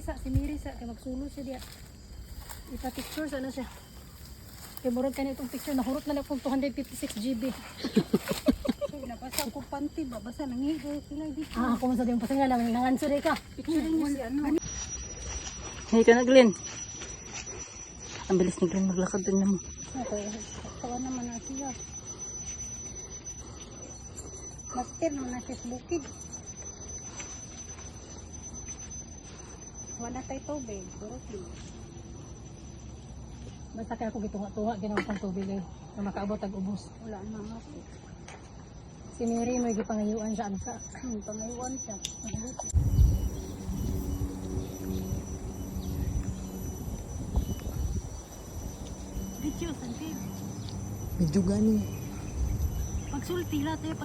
sa si Miri sa kay magsulo siya diya. Ipa-picture sana siya. Kay murag kanina itong picture nahurot na lang kung 256 GB. Nabasa ko panty, babasa nangigo sila dito. Ako man sa diyong pasanga lang nangansur ka. Picture niyo si ano. Hey ka na, Glenn. Ang bilis ni Glenn maglakad din naman. Okay, tawa naman na siya. Master naman na siya sa bukid. Wala tayo tubig, burot din. Basta kaya ako gitunga-tunga ginawa pang tubig eh. Na makaabot ang ubos. Wala na master. Si Miri may gipangayuan siya ansa. Pangayuan siya. Video santi. Medyo gani. Pagsulti lahat eh